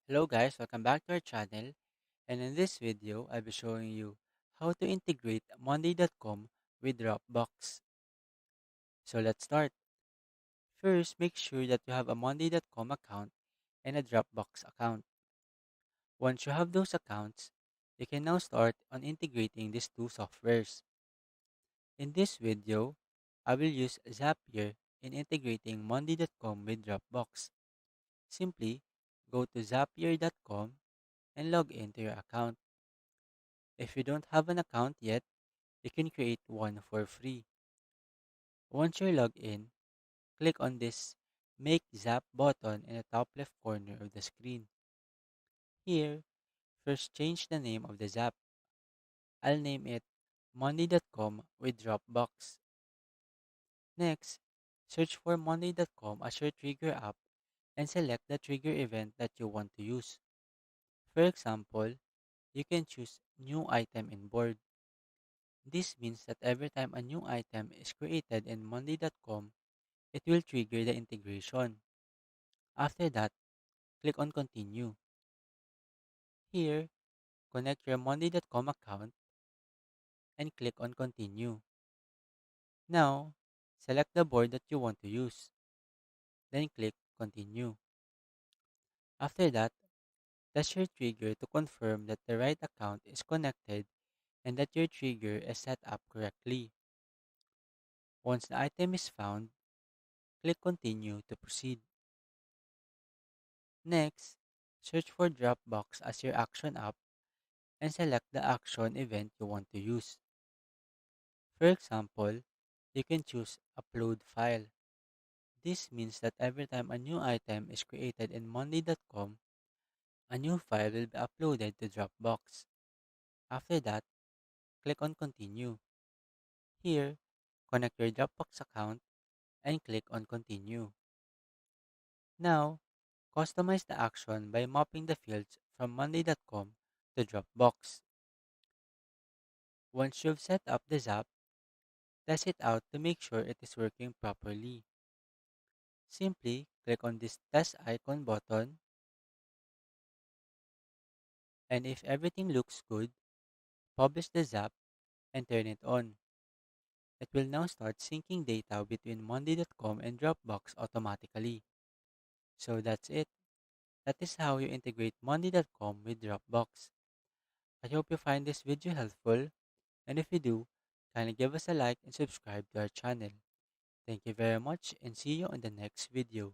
Hello guys, welcome back to our channel, and in this video, I'll be showing you how to integrate Monday.com with Dropbox. So let's start. First, make sure that you have a Monday.com account and a Dropbox account. Once you have those accounts, you can now start on integrating these two softwares. In this video, I will use Zapier in integrating Monday.com with Dropbox. Simply go to zapier.com and log into your account. If you don't have an account yet, you can create one for free. Once you're logged in, click on this Make Zap button in the top left corner of the screen. Here, first change the name of the Zap. I'll name it Monday.com with Dropbox. Next, search for Monday.com as your trigger app and select the trigger event that you want to use. For example, you can choose New Item in Board. This means that every time a new item is created in Monday.com, it will trigger the integration. After that, click on Continue. Here, connect your Monday.com account and click on Continue. Now, select the board that you want to use. Then click Continue. After that, test your trigger to confirm that the right account is connected and that your trigger is set up correctly. Once the item is found, click Continue to proceed. Next, search for Dropbox as your action app and select the action event you want to use. For example, you can choose Upload File. This means that every time a new item is created in Monday.com, a new file will be uploaded to Dropbox. After that, click on Continue. Here, connect your Dropbox account and click on Continue. Now, customize the action by mapping the fields from Monday.com to Dropbox. Once you've set up the Zap, test it out to make sure it is working properly. Simply click on this test icon button, and if everything looks good, publish the Zap and turn it on. It will now start syncing data between Monday.com and Dropbox automatically. So that's it. That is how you integrate Monday.com with Dropbox. I hope you find this video helpful, and if you do, kindly give us a like and subscribe to our channel. Thank you very much and see you on the next video.